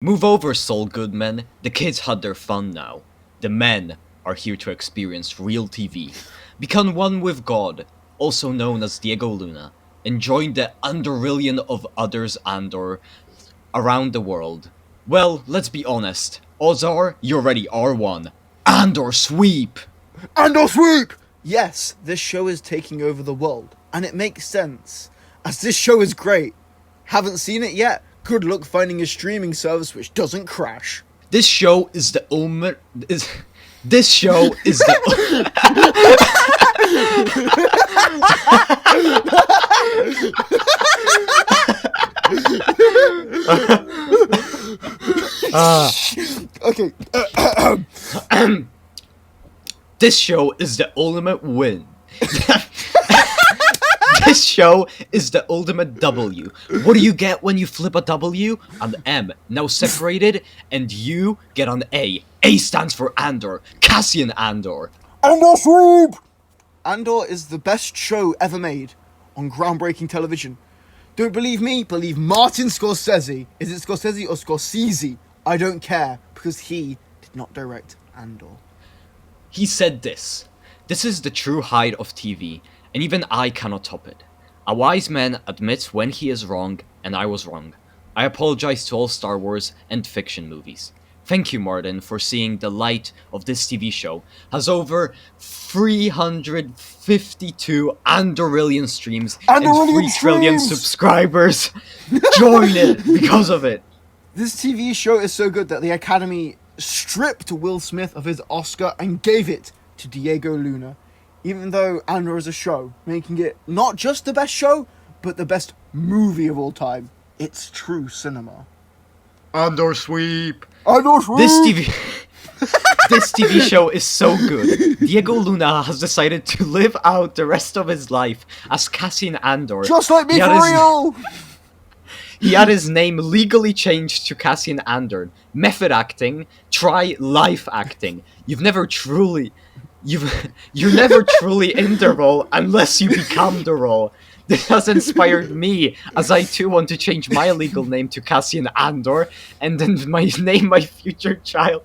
Move over, Soul Goodmen. The kids had their fun now. The men are here to experience real TV. Become one with God, also known as Diego Luna, and join the Andorillion of others Andor around the world. Well, let's be honest. Odds are, you already are one. ANDORSWEEP! ANDORSWEEP! Yes, this show is taking over the world, and it makes sense, as this show is great. Haven't seen it yet? Good luck finding a streaming service which doesn't crash. This show is the This show is the Okay. This show is the ultimate win. This show is the ultimate W. What do you get when you flip a W? An M, now separated, and you get an A. A stands for Andor. Cassian Andor. ANDORSWEEP! Andor is the best show ever made on groundbreaking television. Don't believe me? Believe Martin Scorsese. Is it Scorsese or Scorsese? I don't care, because he did not direct Andor. He said this. This is the true height of TV, and even I cannot top it. A wise man admits when he is wrong, and I was wrong. I apologize to all Star Wars and fiction movies. Thank you, Martin, for seeing the light of this TV show. Has over 352 Andorillion streams and 3 trillion subscribers. Join it because of it. This TV show is so good that the Academy stripped Will Smith of his Oscar and gave it to Diego Luna. Even though Andor is a show, making it not just the best show, but the best movie of all time. It's true cinema. ANDORSWEEP! ANDORSWEEP! This TV show is so good. Diego Luna has decided to live out the rest of his life as Cassian Andor. Just like me for real! He had his name legally changed to Cassian Andor. Method acting, try life acting. You're never truly in the role unless you become the role. This has inspired me, as I too want to change my legal name to Cassian Andor, and then name my future child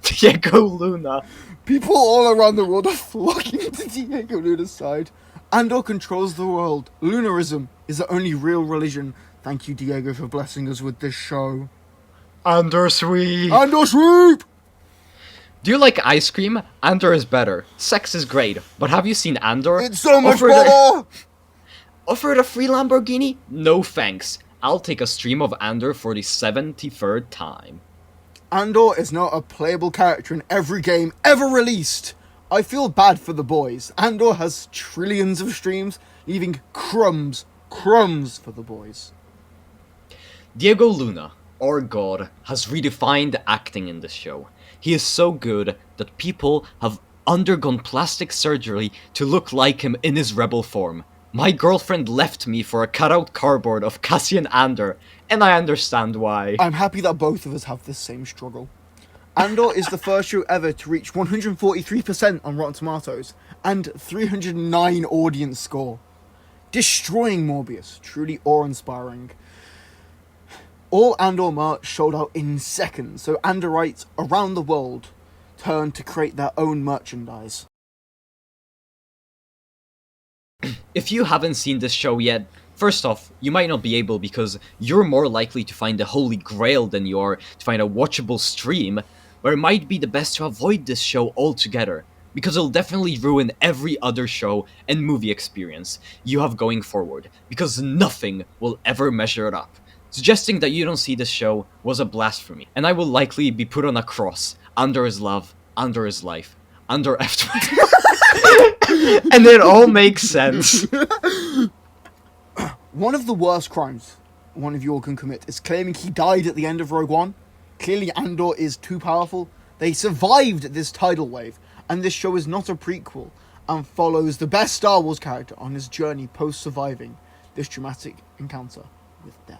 Diego Luna. People all around the world are flocking to Diego Luna's side. Andor controls the world. Lunarism is the only real religion. Thank you, Diego, for blessing us with this show. ANDORSWEEP! ANDORSWEEP! Do you like ice cream? Andor is better. Sex is great, but have you seen Andor? It's so much better! Offered a free Lamborghini? No thanks. I'll take a stream of Andor for the 73rd time. Andor is now a playable character in every game ever released. I feel bad for the boys. Andor has trillions of streams, leaving crumbs for the boys. Diego Luna, or God, has redefined acting in this show. He is so good that people have undergone plastic surgery to look like him in his rebel form. My girlfriend left me for a cutout cardboard of Cassian Andor, and I understand why. I'm happy that both of us have this same struggle. Andor is the first show ever to reach 143% on Rotten Tomatoes and 309 audience score. Destroying Morbius, truly awe-inspiring. All Andor merch sold out in seconds, so Andorites around the world turned to create their own merchandise. If you haven't seen this show yet, first off, you might not be able because you're more likely to find the Holy Grail than you are to find a watchable stream, where it might be the best to avoid this show altogether, because it'll definitely ruin every other show and movie experience you have going forward, because nothing will ever measure it up. Suggesting that you don't see this show was a blasphemy, and I will likely be put on a cross. Andor is love, Andor is life, Andor after. And it all makes sense. One of the worst crimes one of you all can commit is claiming he died at the end of Rogue One. Clearly Andor is too powerful. They survived this tidal wave, and this show is not a prequel, and follows the best Star Wars character on his journey post-surviving this traumatic encounter with death.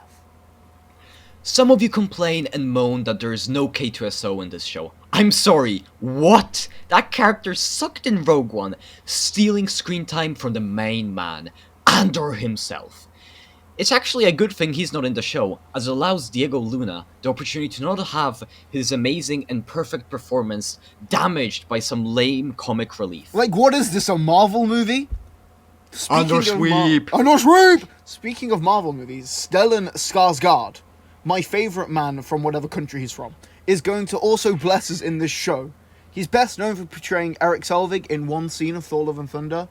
Some of you complain and moan that there is no K2SO in this show. I'm sorry, what? That character sucked in Rogue One, stealing screen time from the main man, Andor himself. It's actually a good thing he's not in the show, as it allows Diego Luna the opportunity to not have his amazing and perfect performance damaged by some lame comic relief. Like, what is this, a Marvel movie? ANDORSWEEP! ANDORSWEEP! Speaking of Marvel movies, Stellan Skarsgård, my favourite man from whatever country he's from, is going to also bless us in this show. He's best known for portraying Eric Selvig in one scene of Thor Love and Thunder.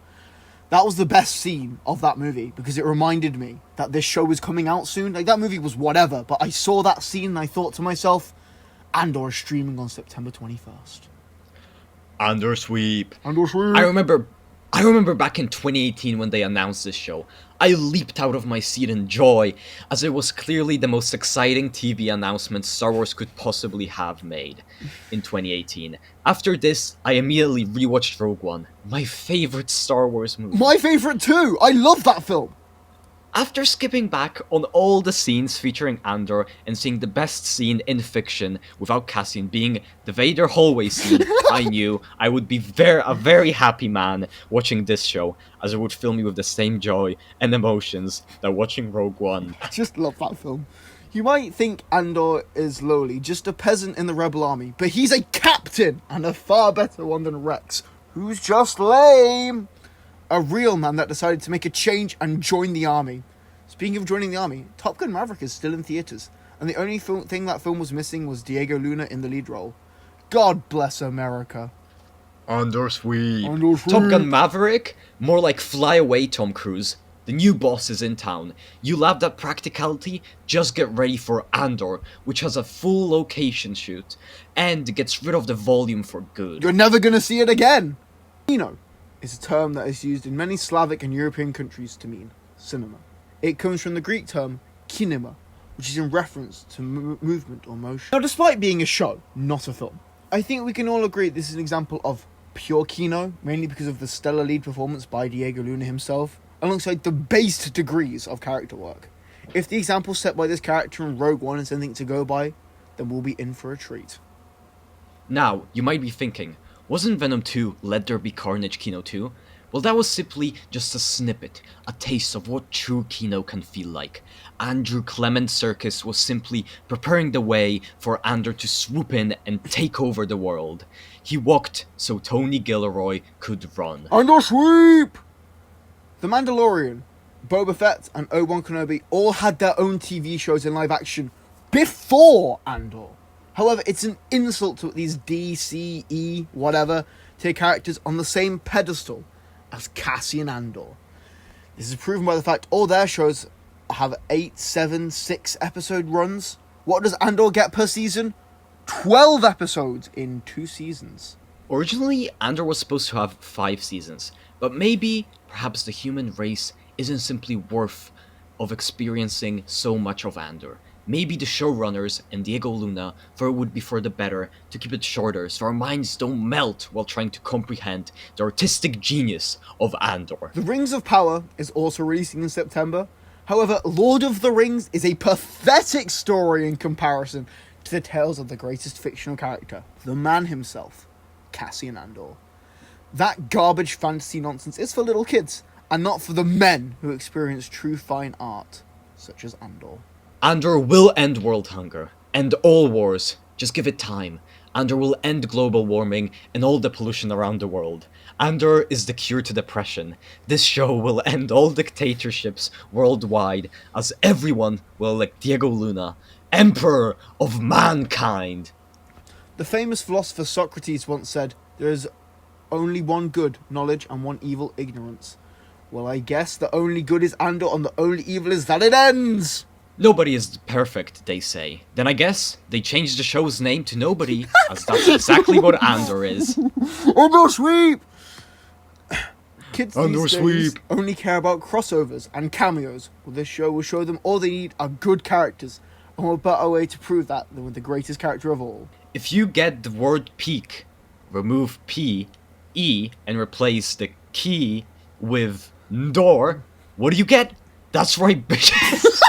That was the best scene of that movie, because it reminded me that this show is coming out soon. Like, that movie was whatever, but I saw that scene and I thought to myself, Andor is streaming on September 21st. ANDORSWEEP! ANDORSWEEP! I remember back in 2018 when they announced this show. I leaped out of my seat in joy, as it was clearly the most exciting TV announcement Star Wars could possibly have made in 2018. After this, I immediately rewatched Rogue One, my favorite Star Wars movie. My favourite too! I love that film! After skipping back on all the scenes featuring Andor and seeing the best scene in fiction without Cassian being the Vader hallway scene, I knew I would be a very happy man watching this show, as it would fill me with the same joy and emotions that watching Rogue One. I just love that film. You might think Andor is lowly, just a peasant in the Rebel Army, but he's a captain, and a far better one than Rex, who's just lame. A real man that decided to make a change and join the army. Speaking of joining the army, Top Gun Maverick is still in theatres, and the only thing that film was missing was Diego Luna in the lead role. God bless America. ANDORSWEEP! Top Gun Maverick? More like Fly Away, Tom Cruise. The new boss is in town. You laughed at practicality? Just get ready for Andor, which has a full location shoot, and gets rid of the volume for good. You're never gonna see it again! Kino is a term that is used in many Slavic and European countries to mean cinema. It comes from the Greek term kinema, which is in reference to movement or motion. Now, despite being a show, not a film, I think we can all agree this is an example of pure kino, mainly because of the stellar lead performance by Diego Luna himself, alongside the based degrees of character work. If the example set by this character in Rogue One is anything to go by, then we'll be in for a treat. Now, you might be thinking, wasn't Venom 2 Let There Be Carnage Kino 2? Well, that was simply just a snippet, a taste of what true Kino can feel like. Andrew Clement Serkis was simply preparing the way for Andor to swoop in and take over the world. He walked so Tony Gilroy could run. ANDORSWEEP! The Mandalorian, Boba Fett, and Obi-Wan Kenobi all had their own TV shows in live action before Andor. However, it's an insult to these D, C, E, whatever, take characters on the same pedestal as Cassian Andor. This is proven by the fact all their shows have 8, 7, 6 episode runs. What does Andor get per season? 12 episodes in 2 seasons. Originally, Andor was supposed to have 5 seasons, but perhaps the human race isn't simply worth of experiencing so much of Andor. Maybe the showrunners and Diego Luna thought it would be for the better to keep it shorter so our minds don't melt while trying to comprehend the artistic genius of Andor. The Rings of Power is also releasing in September. However, Lord of the Rings is a pathetic story in comparison to the tales of the greatest fictional character, the man himself, Cassian Andor. That garbage fantasy nonsense is for little kids, and not for the men who experience true fine art, such as Andor. Andor will end world hunger, end all wars. Just give it time. Andor will end global warming and all the pollution around the world. Andor is the cure to depression. This show will end all dictatorships worldwide, as everyone will elect Diego Luna, Emperor of Mankind. The famous philosopher Socrates once said, "There is only one good, knowledge, and one evil, ignorance." Well, I guess the only good is Andor, and the only evil is that it ends! Nobody is perfect, they say. Then I guess they changed the show's name to Nobody, as that's exactly what Andor is. ANDORSWEEP! Kids these ANDORSWEEP! days only care about crossovers and cameos. Well, this show will show them all they need are good characters, and what better way to prove that than with the greatest character of all. If you get the word peak, remove P, E, and replace the key with Ndor, what do you get? That's right, bitches.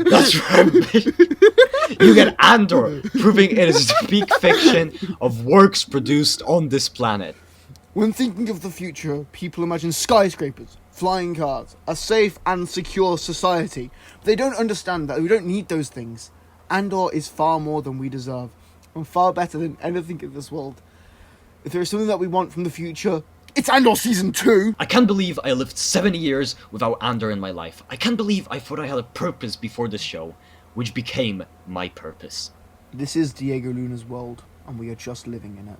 That's right, bitch. You get Andor, proving it is the peak fiction of works produced on this planet. When thinking of the future, people imagine skyscrapers, flying cars, a safe and secure society. They don't understand that we don't need those things. Andor is far more than we deserve, and far better than anything in this world. If there is something that we want from the future, it's Andor Season 2! I can't believe I lived 70 years without Andor in my life. I can't believe I thought I had a purpose before this show, which became my purpose. This is Diego Luna's world, and we are just living in it.